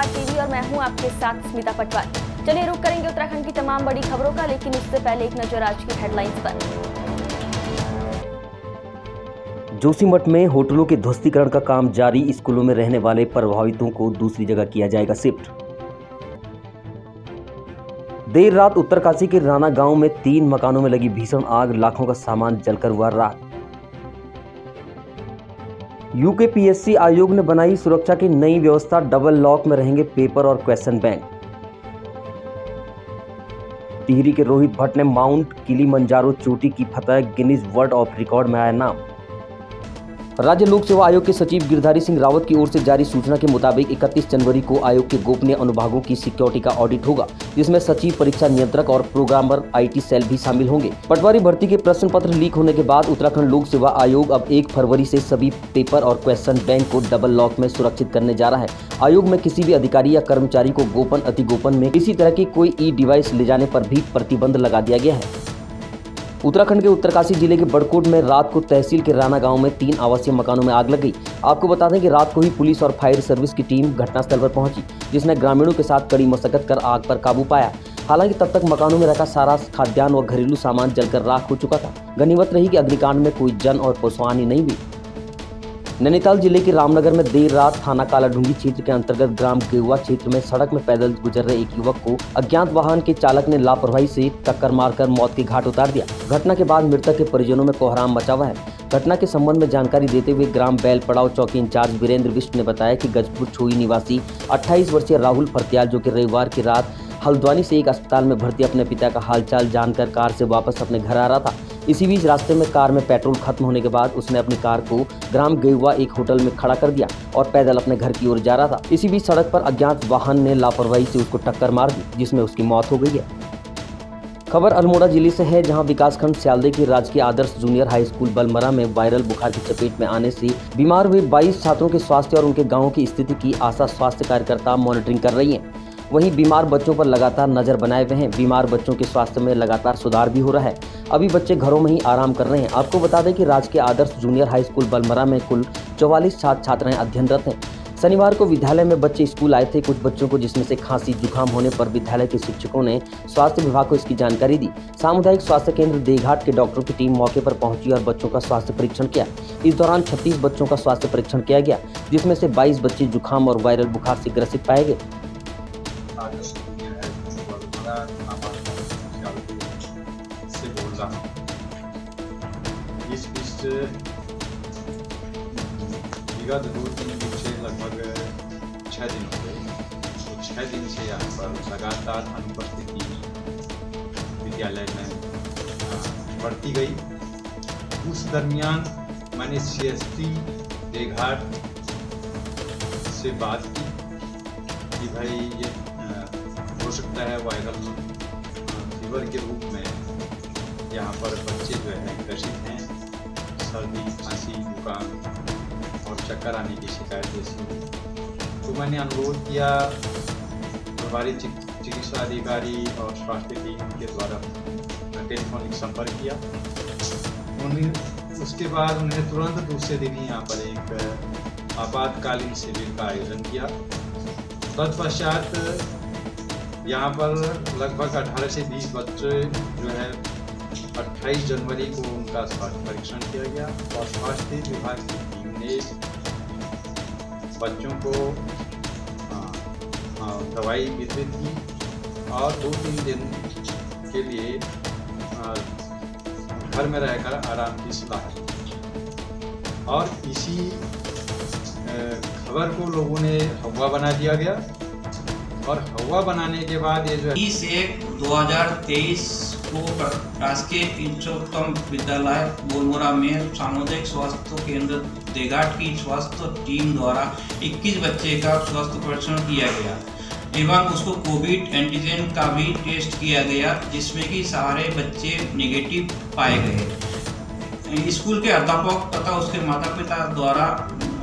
समाचार टीवी और मैं हूं आपके साथ स्मिता पटवार। चलिए रुक करेंगे उत्तराखंड की तमाम बड़ी खबरों का, लेकिन उससे पहले एक नजर आज की हेडलाइंस पर। जोशीमठ में होटलों के ध्वस्तीकरण का काम जारी, स्कूलों में रहने वाले प्रभावितों को दूसरी जगह किया जाएगा शिफ्ट। देर रात उत्तरकाशी के राना गांव में 3 मकानों में लगी भीषण आग, लाखों का सामान जलकर हुआ राख। यूकेपीएससी आयोग ने बनाई सुरक्षा की नई व्यवस्था, डबल लॉक में रहेंगे पेपर और क्वेश्चन बैंक। टिहरी के रोहित भट्ट ने माउंट किलीमंजारो चोटी की फतह, गिनीज वर्ल्ड ऑफ रिकॉर्ड में आया नाम। राज्य लोक सेवा आयोग के सचिव गिरधारी सिंह रावत की ओर से जारी सूचना के मुताबिक 31 जनवरी को आयोग के गोपनीय अनुभागों की सिक्योरिटी का ऑडिट होगा, जिसमें सचिव, परीक्षा नियंत्रक और प्रोग्रामर आईटी सेल भी शामिल होंगे। पटवारी भर्ती के प्रश्न पत्र लीक होने के बाद उत्तराखंड लोक सेवा आयोग अब 1 फरवरी से सभी पेपर और क्वेश्चन बैंक को डबल लॉक में सुरक्षित करने जा रहा है। आयोग में किसी भी अधिकारी या कर्मचारी को गोपन, अति गोपन में किसी तरह की कोई ई डिवाइस ले जाने पर भी प्रतिबंध लगा दिया गया है। उत्तराखंड के उत्तरकाशी जिले के बड़कोट में रात को तहसील के राना गांव में 3 आवासीय मकानों में आग लग गई। आपको बता दें कि रात को ही पुलिस और फायर सर्विस की टीम घटनास्थल पर पहुंची, जिसने ग्रामीणों के साथ कड़ी मशक्कत कर आग पर काबू पाया। हालांकि तब तक मकानों में रखा सारा खाद्यान्न और घरेलू सामान जलकर राख हो चुका था। गनीमत रही कि अग्निकांड में कोई जन और पशुहानि नहीं हुई। नैनीताल जिले के रामनगर में देर रात थाना कालाढूंगी क्षेत्र के अंतर्गत ग्राम गेहुआ क्षेत्र में सड़क में पैदल गुजर रहे एक युवक को अज्ञात वाहन के चालक ने लापरवाही से टक्कर मारकर मौत के घाट उतार दिया। घटना के बाद मृतक के परिजनों में कोहराम मचा हुआ है। घटना के संबंध में जानकारी देते हुए ग्राम बैल पड़ाव चौकी इंचार्ज वीरेंद्र बिष्ट ने बताया कि गजपुर छोई निवासी 28 वर्षीय राहुल फरतियाल, जो कि रविवार की रात हल्द्वानी से एक अस्पताल में भर्ती अपने पिता का हालचाल जानकर कार से वापस अपने घर आ रहा था। इसी बीच रास्ते में कार में पेट्रोल खत्म होने के बाद उसने अपनी कार को ग्राम गेहुआ एक होटल में खड़ा कर दिया और पैदल अपने घर की ओर जा रहा था। इसी बीच सड़क पर अज्ञात वाहन ने लापरवाही से उसको टक्कर मार दी, जिसमें उसकी मौत हो गई है। खबर अल्मोड़ा जिले से है, जहां विकासखंड स्यालदे की राजकीय आदर्श जूनियर हाई स्कूल बलमरा में वायरल बुखार की चपेट में आने से बीमार हुए 22 छात्रों के स्वास्थ्य और उनके गाँव की स्थिति की आशा स्वास्थ्य कार्यकर्ता मॉनिटरिंग कर रही है। वहीं बीमार बच्चों पर लगातार नजर बनाए हुए हैं। बीमार बच्चों के स्वास्थ्य में लगातार सुधार भी हो रहा है। अभी बच्चे घरों में ही आराम कर रहे हैं। आपको बता दें कि राजकीय आदर्श जूनियर हाई स्कूल बलमरा में कुल 44 छात्र छात्राएं अध्ययनरत हैं। शनिवार को विद्यालय में बच्चे स्कूल आए थे। कुछ बच्चों को जिसमें से खांसी जुकाम होने पर विद्यालय के शिक्षकों ने स्वास्थ्य विभाग को इसकी जानकारी दी। सामुदायिक स्वास्थ्य केंद्र देघाट के डॉक्टरों की टीम मौके पर पहुंची और बच्चों का स्वास्थ्य परीक्षण किया। इस दौरान 36 बच्चों का स्वास्थ्य परीक्षण किया गया, जिसमें से 22 बच्चे जुकाम और वायरल बुखार से ग्रसित पाए गए। से बोल रहा हूँ। इस बीच विगत 2-3 दिन से लगभग 6 दिन हो गए, तो 6 दिन से यहाँ पर लगातार अनुपस्थिति विद्यालय में बढ़ती गई। उस दरमियान मैंने CST देघाट से बात की कि भाई ये हो सकता है वायरल फीवर के रूप में यहाँ पर बच्चे जो है ग्रसित हैं। सर्दी, खांसी, जुकाम और चक्कर आने की शिकायत जैसी। तो मैंने अनुरोध किया प्रभारी चिकित्सा अधिकारी और स्वास्थ्य टीम के द्वारा टेलीफोनिक संपर्क किया। उसके बाद उन्हें तुरंत दूसरे दिन ही यहाँ पर एक आपातकालीन शिविर का आयोजन किया। तत्पश्चात यहाँ पर लगभग 18 से 20 बच्चे जो है 28 जनवरी को उनका स्वास्थ्य परीक्षण किया गया और स्वास्थ्य विभाग की टीम ने बच्चों को दवाई वितरित की और 2-3 दिन के लिए घर में रहकर आराम की सलाह दी। और इसी खबर को लोगों ने हवा बना दिया गया और हवा बनाने के बाद ये जो 30/1/2023 को राजकीय इंचोत्तम विद्यालय बोलमोरा में सामुदायिक स्वास्थ्य केंद्र देघाट की स्वास्थ्य टीम द्वारा 21 बच्चे का स्वास्थ्य परीक्षण किया गया एवं उसको कोविड एंटीजन का भी टेस्ट किया गया, जिसमें कि सारे बच्चे नेगेटिव पाए गए। स्कूल के अध्यापक तथा उसके माता पिता द्वारा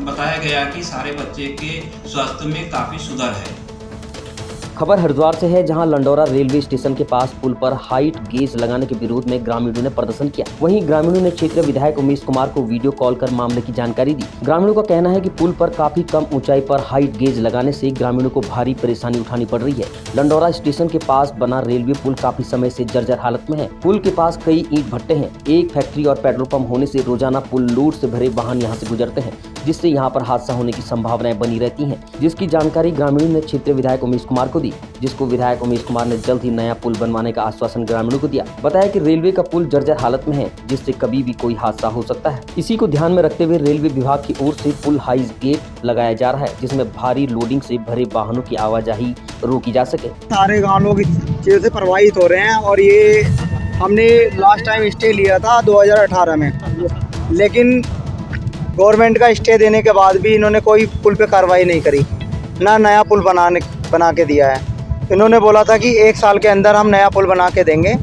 बताया गया कि सारे बच्चे के स्वास्थ्य में काफ़ी सुधार है। खबर हरिद्वार से है, जहां लंडौरा रेलवे स्टेशन के पास पुल पर हाइट गेज लगाने के विरोध में ग्रामीणों ने प्रदर्शन किया। वहीं ग्रामीणों ने क्षेत्रीय विधायक उमेश कुमार को वीडियो कॉल कर मामले की जानकारी दी। ग्रामीणों का कहना है कि पुल पर काफी कम ऊंचाई पर हाइट गेज लगाने से ग्रामीणों को भारी परेशानी उठानी पड़ रही है। लंडौरा स्टेशन के पास बना रेलवे पुल काफी समय से जर्जर हालत में है। पुल के पास कई ईंट भट्टे हैं। एक फैक्ट्री और पेट्रोल पंप होने से रोजाना पुल लोड से भरे वाहन यहाँ से गुजरते हैं, जिससे यहाँ पर हादसा होने की संभावनाएं बनी रहती हैं, जिसकी जानकारी ग्रामीणों ने क्षेत्रीय विधायक उमेश कुमार को दी, जिसको विधायक उमेश कुमार ने जल्द ही नया पुल बनवाने का आश्वासन ग्रामीणों को दिया। बताया कि रेलवे का पुल जर्जर हालत में है, जिससे कभी भी कोई हादसा हो सकता है। इसी को ध्यान में रखते हुए रेलवे विभाग की ओर से पुल हाइज गेट लगाया जा रहा है, जिसमें भारी लोडिंग से भरे वाहनों की आवाजाही रोकी जा सके। सारे गाँव लोग इस चीज से प्रभावित हो रहे हैं और ये हमने लास्ट टाइम स्टे लिया था 2018 में, लेकिन गवर्नमेंट का स्टे देने के बाद भी इन्होंने कोई पुल पे कार्रवाई नहीं करी, ना नया पुल बना के दिया है। इन्होंने बोला था कि 1 साल के अंदर हम नया पुल बना के देंगे,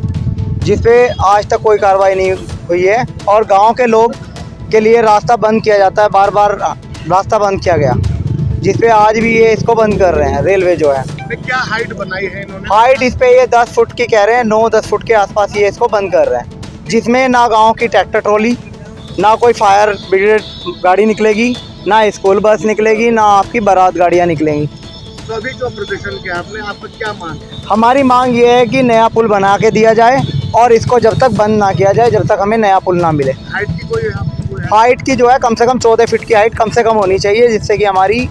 जिस पे आज तक कोई कार्रवाई नहीं हुई है और गांव के लोग के लिए रास्ता बंद किया जाता है, बार बार रास्ता बंद किया गया, जिस पे आज भी ये इसको बंद कर रहे हैं रेलवे जो है। क्या हाइट बनाई है इन्होंने? हाइट इस पे ये 10 फुट की कह रहे हैं, 9-10 फुट के आसपास ये इसको बंद कर रहे हैं, जिसमें ना गाँव की ट्रैक्टर ट्रॉली, ना कोई फायर ब्रिगेड गाड़ी निकलेगी, ना स्कूल बस निकलेगी, ना आपकी बारात गाड़ियाँ निकलेंगी। तो अभी जो प्रदर्शन किया आपने, आपका क्या मांग है? हमारी मांग ये है कि नया पुल बना के दिया जाए और इसको जब तक बंद ना किया जाए, जब तक हमें नया पुल ना मिले। हाइट की कोई हाइट की जो है कम से कम 14 फीट की हाइट कम से कम होनी चाहिए, जिससे कि हमारी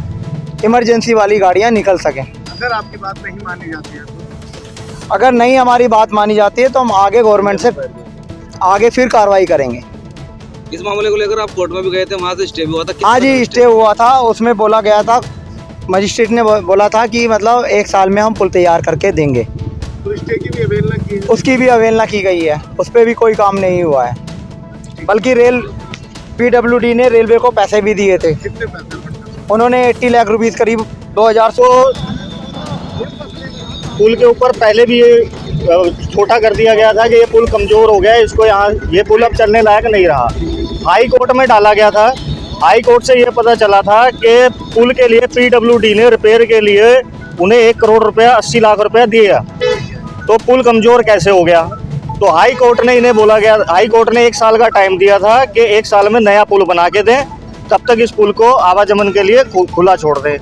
इमरजेंसी वाली गाड़ियाँ निकल सकें। अगर आपकी बात नहीं मानी जाती है तो? अगर नहीं हमारी बात मानी जाती है तो हम आगे गवर्नमेंट से आगे फिर कार्रवाई करेंगे। इस मामले को लेकर आप कोर्ट में भी गए थे, वहाँ से स्टे भी हुआ था? हाँ जी, स्टे हुआ था। उसमें बोला गया था, मजिस्ट्रेट ने बोला था कि मतलब 1 साल में हम पुल तैयार करके देंगे। तो स्टे की भी अवहेलना की है? उसकी भी अवहेलना की गई है, उस पर भी कोई काम नहीं हुआ है। बल्कि PWD ने रेलवे को पैसे भी दिए थे। कितने पैसे? उन्होंने 80 लाख रुपीस करीब 2000 पुल के ऊपर पहले भी ये छोटा कर दिया गया था कि ये पुल कमज़ोर हो गया है, इसको यहाँ ये पुल अब चलने लायक नहीं रहा। हाई कोर्ट में डाला गया था। हाई कोर्ट से ये पता चला था कि पुल के लिए PWD ने रिपेयर के लिए उन्हें 1 करोड़ रुपया 80 लाख रुपया दिया, तो पुल कमज़ोर कैसे हो गया? तो हाई कोर्ट ने इन्हें बोला गया, हाई कोर्ट ने 1 साल का टाइम दिया था कि 1 साल में नया पुल बना के दें, तब तक इस पुल को आवागमन के लिए खुला छोड़ दें।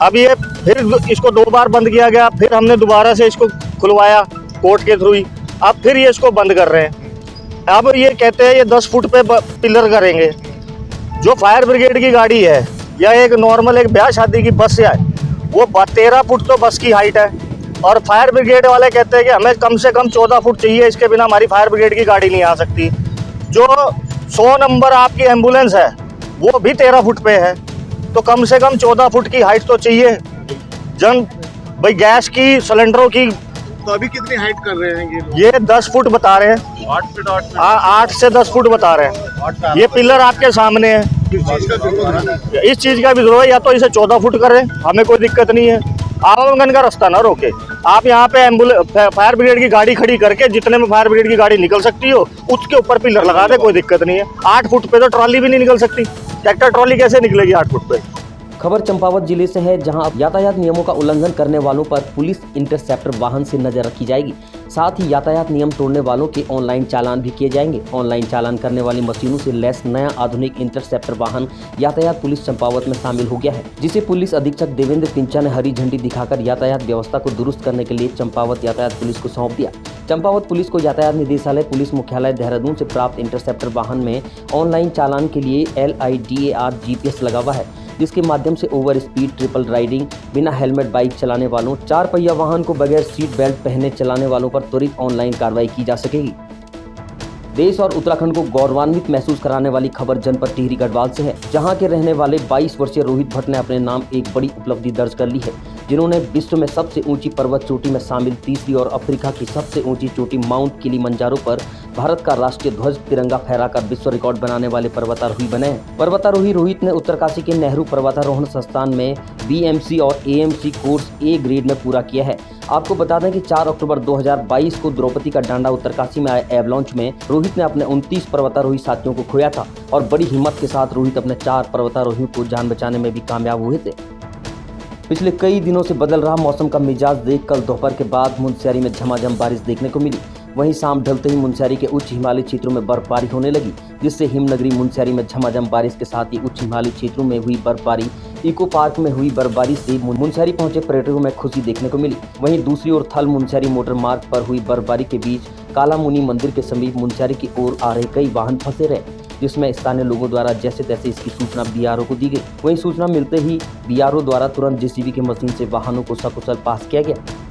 अब ये फिर इसको 2 बार बंद किया गया, फिर हमने दोबारा से इसको खुलवाया कोर्ट के थ्रू ही, अब फिर ये इसको बंद कर रहे हैं। अब ये कहते हैं ये 10 फुट पे पिलर करेंगे। जो फायर ब्रिगेड की गाड़ी है या एक नॉर्मल एक ब्याह शादी की बस है, वो 13 फुट तो बस की हाइट है, और फायर ब्रिगेड वाले कहते हैं कि हमें कम से कम 14 फुट चाहिए, इसके बिना हमारी फायर ब्रिगेड की गाड़ी नहीं आ सकती। जो 100 नंबर आपकी एम्बुलेंस है वो भी 13 फुट पे है, तो कम से कम 14 फुट की हाइट तो चाहिए। भाई गैस की, सिलेंडरों की। तो अभी कितनी हाइट कर रहे हैं ये 10 फुट बता रहे हैं। 8 फुट 8 से 10 फुट बता रहे हैं। ये पिलर आपके सामने है। किस चीज़ का जरूरत है? इस चीज़ का भी जरूरत है, या तो इसे 14 फुट करें, हमें कोई दिक्कत नहीं है। आवागमन का रास्ता ना रोके। आप यहाँ पे फायर ब्रिगेड की गाड़ी खड़ी करके जितने में फायर ब्रिगेड की गाड़ी निकल सकती हो उसके ऊपर पिलर लगा दे, कोई दिक्कत नहीं है। 8 फुट पे तो ट्रॉली भी नहीं निकल सकती, ट्रैक्टर ट्रॉली कैसे निकलेगी 8 फुट पे? खबर चंपावत जिले से है, जहां यातायात नियमों का उल्लंघन करने वालों पर पुलिस इंटरसेप्टर वाहन से नजर रखी जाएगी। साथ ही यातायात नियम तोड़ने वालों के ऑनलाइन चालान भी किए जाएंगे। ऑनलाइन चालान करने वाली मशीनों से लैस नया आधुनिक इंटरसेप्टर वाहन यातायात पुलिस चंपावत में शामिल हो गया है, जिसे पुलिस अधीक्षक देवेंद्र पिंचा ने हरी झंडी दिखाकर यातायात व्यवस्था को दुरुस्त करने के लिए चंपावत यातायात पुलिस को सौंप दिया। चंपावत पुलिस को यातायात निदेशालय पुलिस मुख्यालय देहरादून से प्राप्त इंटरसेप्टर वाहन में ऑनलाइन चालान के लिए LIDAR GPS लगा हुआ है, जिसके माध्यम से ओवर स्पीड, ट्रिपल राइडिंग, बिना हेलमेट बाइक चलाने वालों, 4 पहिया वाहन को बगैर सीट बेल्ट पहने चलाने वालों पर त्वरित ऑनलाइन कार्रवाई की जा सकेगी। देश और उत्तराखंड को गौरवान्वित महसूस कराने वाली खबर जनपद टिहरी गढ़वाल से है, जहां के रहने वाले 22 वर्षीय रोहित भट्ट ने अपने नाम एक बड़ी उपलब्धि दर्ज कर ली है, जिन्होंने विश्व में सबसे ऊंची पर्वत चोटी में शामिल तीसरी और अफ्रीका की सबसे ऊंची चोटी माउंट किलीमंजारो पर भारत का राष्ट्रीय ध्वज तिरंगा फहराकर विश्व रिकॉर्ड बनाने वाले पर्वतारोही बने हैं। पर्वतारोही रोहित ने उत्तरकाशी के नेहरू पर्वतारोहण संस्थान में BMC और AMC कोर्स A ग्रेड में पूरा किया है। आपको बता दें कि 4 अक्टूबर 2022 को द्रौपदी का डांडा उत्तरकाशी में आए एवलॉन्च में रोहित ने अपने 29 पर्वतारोही साथियों को खोया था और बड़ी हिम्मत के साथ रोहित अपने 4 पर्वतारोहियों को जान बचाने में भी कामयाब हुए थे। पिछले कई दिनों से बदल रहा मौसम का मिजाज देख कल दोपहर के बाद मुनस्यारी में झमाझम बारिश देखने को मिली। वहीं शाम ढलते ही मुनस्यारी के उच्च हिमालयी क्षेत्रों में बर्फबारी होने लगी, जिससे हिमनगरी मुनस्यारी में झमाझम बारिश के साथ ही उच्च हिमालयी क्षेत्रों में हुई बर्फबारी, इको पार्क में हुई बर्फबारी से मुनस्यारी पहुंचे पर्यटकों में खुशी देखने को मिली। वहीं दूसरी ओर थल मुनस्यारी मोटर मार्ग पर हुई बर्फबारी के बीच काला मुनि मंदिर के समीप मुनस्यारी की ओर आ रहे कई वाहन फंसे रहे, जिसमें स्थानीय लोगों द्वारा जैसे तैसे इसकी सूचना बीआरओ को दी गई। वहीं सूचना मिलते ही बीआरओ द्वारा तुरंत जेसीबी की मशीन से वाहनों को सकुशल पास किया गया।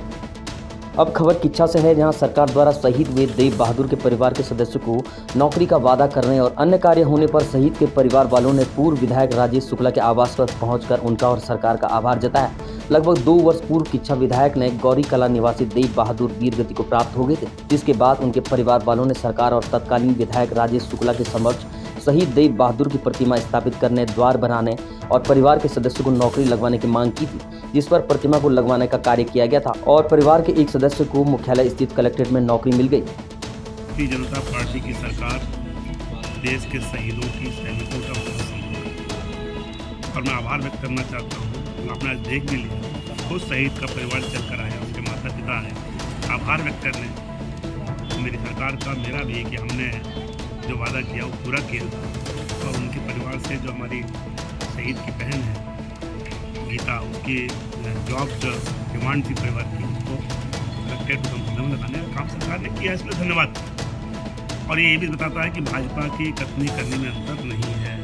अब खबर किच्छा से है, जहां सरकार द्वारा शहीद हुए देव बहादुर के परिवार के सदस्यों को नौकरी का वादा करने और अन्य कार्य होने पर शहीद के परिवार वालों ने पूर्व विधायक राजेश शुक्ला के आवास पर पहुंचकर उनका और सरकार का आभार जताया। लगभग 2 वर्ष पूर्व किच्छा विधायक ने गौरी कला निवासी देव बहादुर वीर गति को प्राप्त हो गए थे, जिसके बाद उनके परिवार वालों ने सरकार और तत्कालीन विधायक राजेश शुक्ला के समक्ष शहीद देव बहादुर की प्रतिमा स्थापित करने, द्वार बनाने और परिवार के सदस्यों को नौकरी लगवाने की मांग की थी, जिस पर प्रतिमा को लगवाने का कार्य किया गया था और परिवार के एक सदस्य को मुख्यालय स्थित कलेक्ट्रेट में नौकरी मिल गई। भारतीय जनता पार्टी की सरकार देश के शहीदों की, सैनिकों का बहुत सम्मान करती है और मैं आभार व्यक्त करना चाहता हूँ। आपने आज देख भी लिया, खुद शहीद का परिवार चलकर आया, उसके माता पिता है। आभार व्यक्त करने मेरी सरकार का, मेरा भी, कि हमने जो वादा किया वो पूरा किया और उनके परिवार से जो हमारी शहीद की बहन है गीता, उसकी जॉब जो डिमांड थी परिवार की, उसको कलेक्ट्रेट को कदम लगाने का काम सरकार ने किया, इसलिए धन्यवाद। और ये भी बताता है कि भाजपा की कथनी करने में अंतर नहीं है,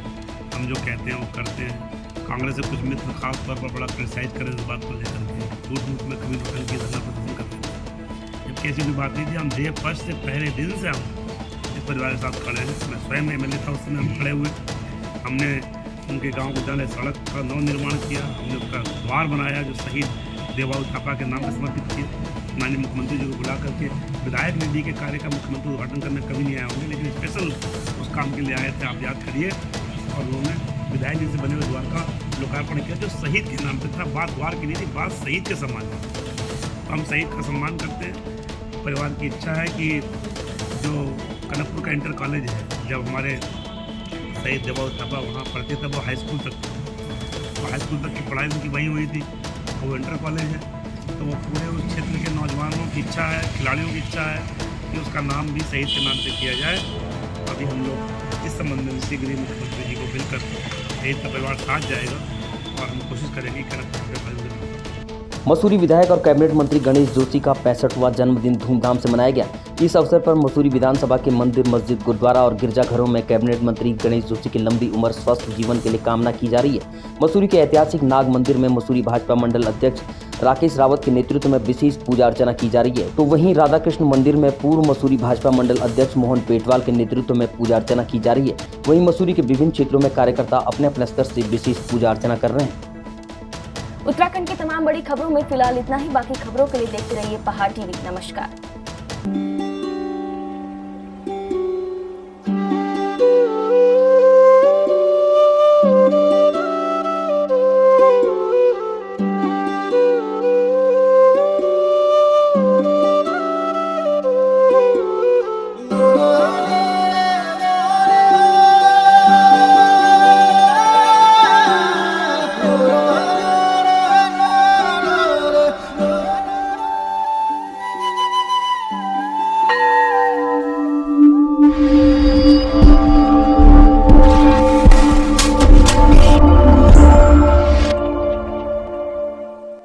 हम जो कहते हैं वो करते हैं। कांग्रेस से कुछ मित्र खास तौर पर बड़ा क्रिटिसाइज करें इस बात को लेकर के, झूठ में कभी नोटंकी धरना प्रदर्शन करते थे, जबकि ऐसी कोई बात नहीं थी। हम डे फर्स्ट से पहले दिन से हम इस परिवार के साथ खड़े हैं। मैं स्वयं MLA था, उस समय हम खड़े हुए, हमने उनके गांव को जाने सड़क का नव निर्माण किया, हमने उसका द्वार बनाया जो शहीद देवबहादुर थापा के नाम पर समर्पित किए। माननीय मुख्यमंत्री जी को बुला करके विधायक निधि के कार्य का मुख्यमंत्री उद्घाटन करने कभी नहीं आए होंगे, लेकिन स्पेशल उस काम के लिए आए थे, आप याद करिए। और उन्होंने विधायक जी से बने हुए द्वार का लोकार्पण किया जो शहीद के नाम पर था। बात द्वार की नहीं थी, बात शहीद के सम्मान में। तो हम शहीद का सम्मान करते हैं। परिवार की इच्छा है कि जो कनकपुर का इंटर कॉलेज है, जब हमारे शहीद देवबहादुर थापा वहाँ पढ़ते थे, वो हाई स्कूल तक था, तो हाई स्कूल तक की पढ़ाई उनकी वहीं हुई थी, वो इंटर कॉलेज है। तो वो पूरे उस क्षेत्र के नौजवानों की इच्छा है, खिलाड़ियों की इच्छा है कि उसका नाम भी शहीद के नाम से किया जाए। अभी हम लोग इस संबंध में शीघ्र ही मुख्यमंत्री जी को मिलकर शहीद का परिवार साथ जाएगा और हम कोशिश करेंगे कि मसूरी विधायक और कैबिनेट मंत्री गणेश जोशी का 65वां जन्मदिन धूमधाम से मनाया गया। इस अवसर पर मसूरी विधानसभा के मंदिर, मस्जिद, गुरुद्वारा और गिरजाघरों में कैबिनेट मंत्री गणेश जोशी की लंबी उम्र, स्वस्थ जीवन के लिए कामना की जा रही है। मसूरी के ऐतिहासिक नाग मंदिर में मसूरी भाजपा मंडल अध्यक्ष राकेश रावत के नेतृत्व में विशेष पूजा अर्चना की जा रही है, तो वहीं राधा कृष्ण मंदिर में पूर्व मसूरी भाजपा मंडल अध्यक्ष मोहन पेटवाल के नेतृत्व में पूजा अर्चना की जा रही है। वहीं मसूरी के विभिन्न क्षेत्रों में कार्यकर्ता अपने अपने स्तर से विशेष पूजा अर्चना कर रहे हैं। उत्तराखंड की तमाम बड़ी खबरों में फिलहाल इतना ही। बाकी खबरों के लिए देखते रहिए पहाड़ टीवी। नमस्कार।